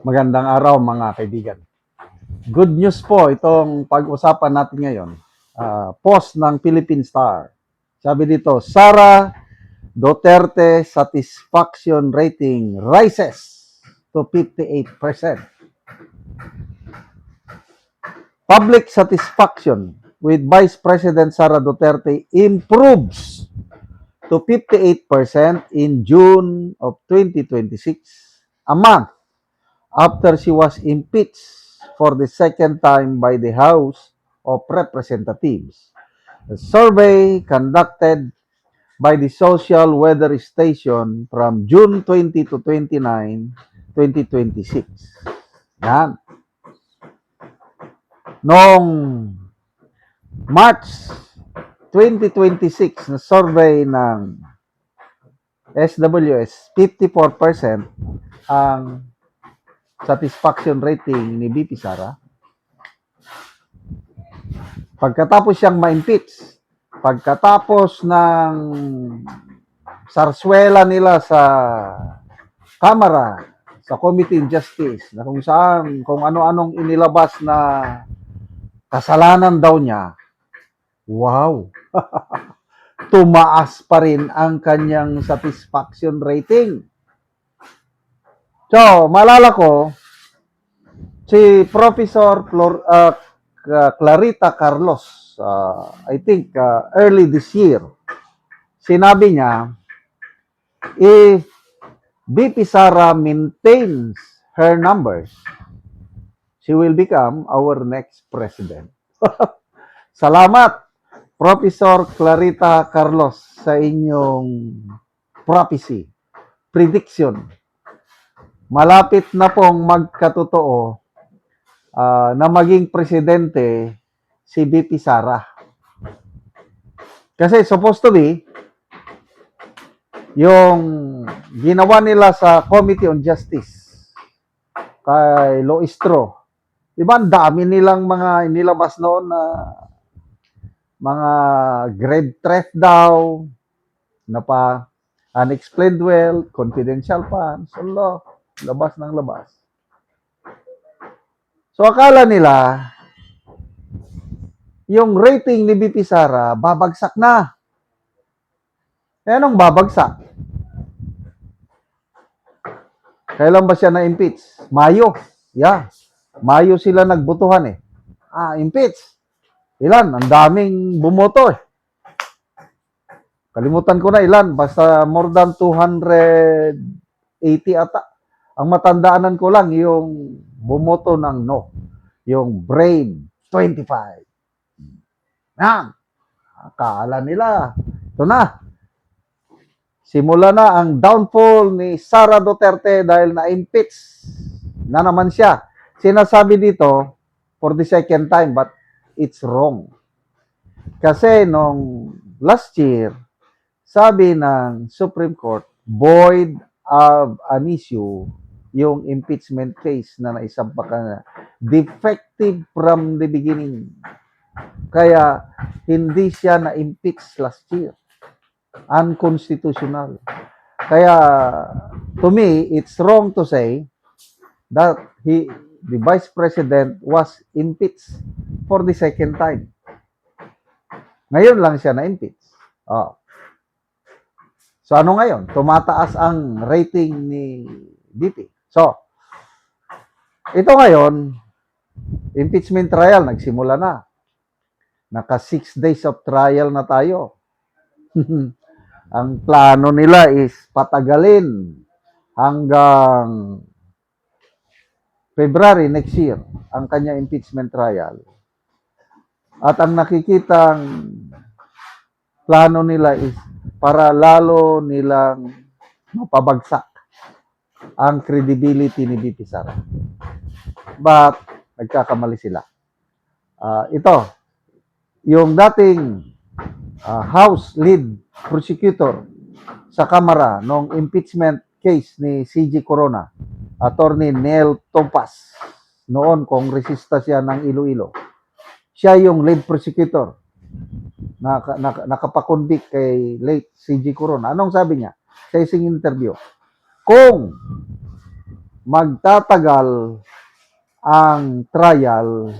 Magandang araw mga kaibigan. Good news po itong pag-usapan natin ngayon. Post ng Philippine Star. Sabi dito, Sara Duterte satisfaction rating rises to 58%. Public satisfaction with Vice President Sara Duterte improves to 58% in June of 2026, a month after she was impeached for the second time by the House of Representatives. A survey conducted by the Social Weather Station from June 20 to 29, 2026. Yan. Noong March 2026 na survey ng SWS, 54% ang satisfaction rating ni BP Sara. Pagkatapos siyang ma-impeach, pagkatapos ng sarswela nila sa Kamara, sa Committee on Justice, na kung saan, kung ano-anong inilabas na kasalanan daw niya, wow, tumaas pa rin ang kanyang satisfaction rating. So, malala ko, si Professor Clarita Carlos, I think early this year, sinabi niya, if BP Sara maintains her numbers, she will become our next president. Salamat, Professor Clarita Carlos, sa inyong prophecy, prediction. Malapit na pong magkatotoo na maging presidente si BP Sara. Kasi supposed to be, yung ginawa nila sa Committee on Justice kay Loistro, diba ang dami nilang mga inilabas noon na mga grave theft daw, na pa unexplained wealth, confidential funds, labas ng labas. So akala nila, yung rating ni BP Sara, babagsak na. Eh, anong babagsak? Kailan ba siya na-impeach? Mayo. Yeah. Mayo sila nagbutuhan eh. Impeach. Ilan? Ang daming bumoto eh. Kalimutan ko na ilan. Basta more than 280 ata. Ang matandaanan ko lang yung bumoto ng no. Yung Brave 25. Yan. Akala nila. Ito na. Simula na ang downfall ni Sara Duterte dahil na-impeach na naman siya. Sinasabi dito for the second time but it's wrong. Kasi nung last year, sabi ng Supreme Court, void of an issue yung impeachment case na naisampa na defective from the beginning. Kaya hindi siya na-impeach last year. Unconstitutional. Kaya to me, it's wrong to say that the Vice President was impeached for the second time. Ngayon lang siya na-impeach. So ano ngayon? Tumataas ang rating ni BP. So, ito ngayon, impeachment trial, nagsimula na. Naka 6 days of trial na tayo. Ang plano nila is patagalin hanggang February next year ang kanya impeachment trial. At ang nakikitang plano nila is para lalo nilang mapabagsak ang credibility ni BP Sara. But nagkakamali sila. Ito, yung dating House lead prosecutor sa Kamara nung impeachment case ni CG Corona, Attorney Nel Tompas, noon kongresista siya ng Iloilo. Siya yung lead prosecutor na nakapakonvict kay late CG Corona. Anong sabi niya sa isang interview? Kung magtatagal ang trial,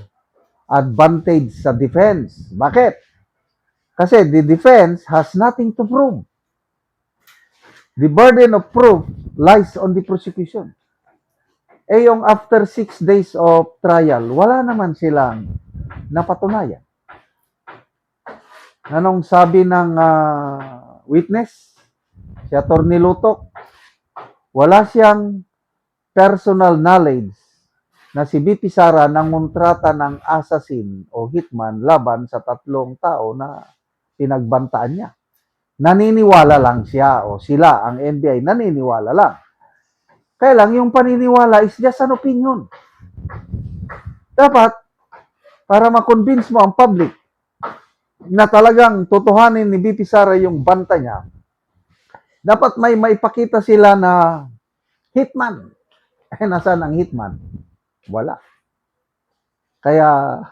advantage sa defense. Bakit? Kasi the defense has nothing to prove. The burden of proof lies on the prosecution. Eh yung after 6 days of trial, wala naman silang napatunayan. Anong sabi ng witness? Si Atty. Lutok, wala siyang personal knowledge na si BP Sara nangontrata ng assassin o hitman laban sa 3 tao na pinagbantaan niya. Naniniwala lang siya o sila, ang NBI, naniniwala lang. Kaya lang, yung paniniwala is just an opinion. Dapat, para ma-convince mo ang public na talagang totohanin ni BP Sara yung banta niya, dapat may maipakita sila na hitman. Eh, nasaan ang hitman? Wala. Kaya,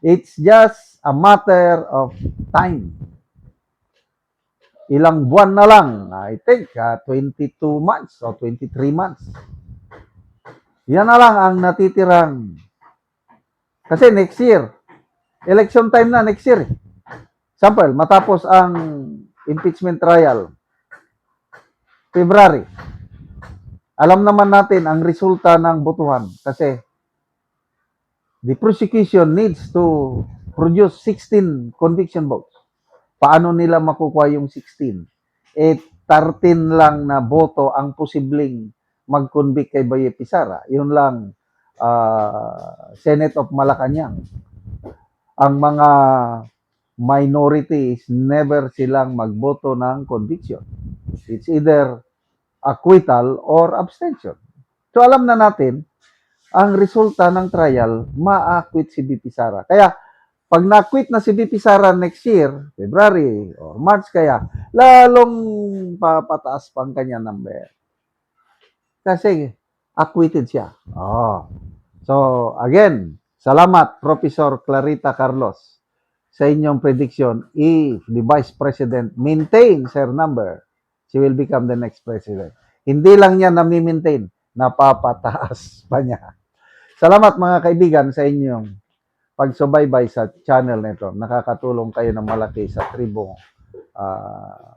it's just a matter of time. Ilang buwan na lang, I think 22 months o 23 months. Yan na lang ang natitirang. Kasi next year, election time na next year. Sample, matapos ang impeachment trial, February. Alam naman natin ang resulta ng botohan kasi the prosecution needs to produce 16 conviction votes. Paano nila makukuha yung 16? Eh, 13 lang na boto ang posibleng mag-convict kay BP Sara. Yun lang, Senate of Malacanang. Ang mga minorities, never silang magboto ng conviction. It's either acquittal or abstention. So alam na natin, ang resulta ng trial, ma-acquit si BP Sara. Kaya, pag na-quit na si BP Sara next year, February or March kaya, lalong papataas pa ang kanya number. Kasi acquitted siya. Oh. So, again, salamat Professor Clarita Carlos sa inyong prediction. If the Vice President maintains her number, she will become the next president. Hindi lang niya nami-maintain, napapataas pa niya. Salamat mga kaibigan sa inyong pagsubaybay sa channel nito. Nakakatulong kayo ng malaki sa tribo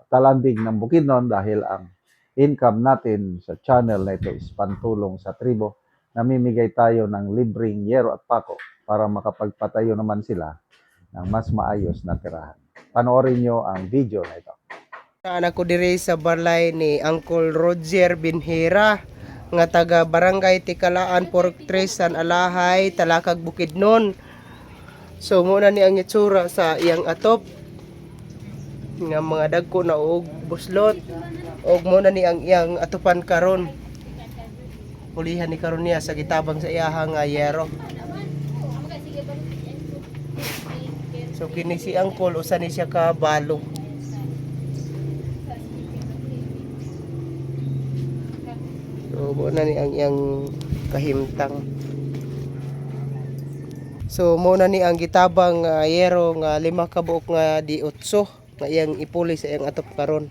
Talandig ng Bukidnon dahil ang income natin sa channel nito is pantulong sa tribo. Namimigay tayo ng libreng yero at pako para makapagpatayo naman sila ng mas maayos na tirahan. Panoorin nyo ang video na ito. Anak ko diri sa balay ni Uncle Roger Binhira nga taga Barangay Tikalaan, Fortress, San Alahay, Talakag, Bukidnon. So muna ni ang itsura sa iyang atop nga mga dagko na og buslot og muna ni ang iyang atupan karon. Ulihan ni karon niya sa gitabang sa iyahang yero. So kini si Uncle usa ni siya ka balo. So muna ni ang iyang kahimtang. So muna ni ang gitabang yero nga 5 ka buok nga di 8 nga iyang ipuli sa iyang atop karon.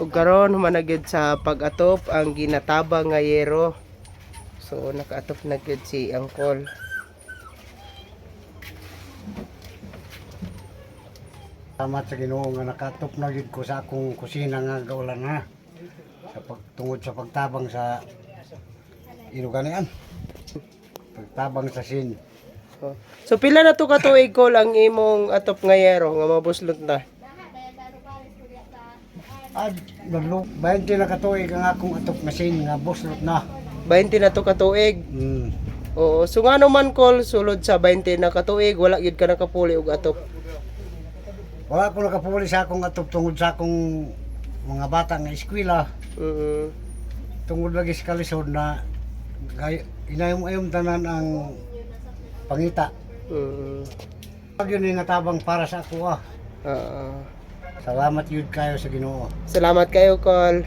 Ug karon humanagid sa pag-atop ang ginatabang nga yero. So nakaatop na gyud si Uncle. Salamat sa Ginoo nga nakatop na gyud ko sa akong kusina nga gaulan na. Sa pagtungod sa pagtabang sa inuganian. Pagtabang sa sin. So pila na to ka tuig Col ang imong atop nga yero nga mabuslot na? Naglo 20 na katuig ang akong atop na sin nga buslot na. 20 na to ka tuig. Oo, so nga naman Kol, sulod sa 20 na katuig, wala gyud ka nakapuli og atop. Wala ko nakapuli sa akong atop tungod sa akong mga bata nga eskwela. Mm. Tungod lagi sa kalisod na inayom-ayom tanan ang pangita. Mm. Pag yun yung natabang para sa ako Ah. Salamat yun kayo sa Ginoo. Salamat kayo Kol.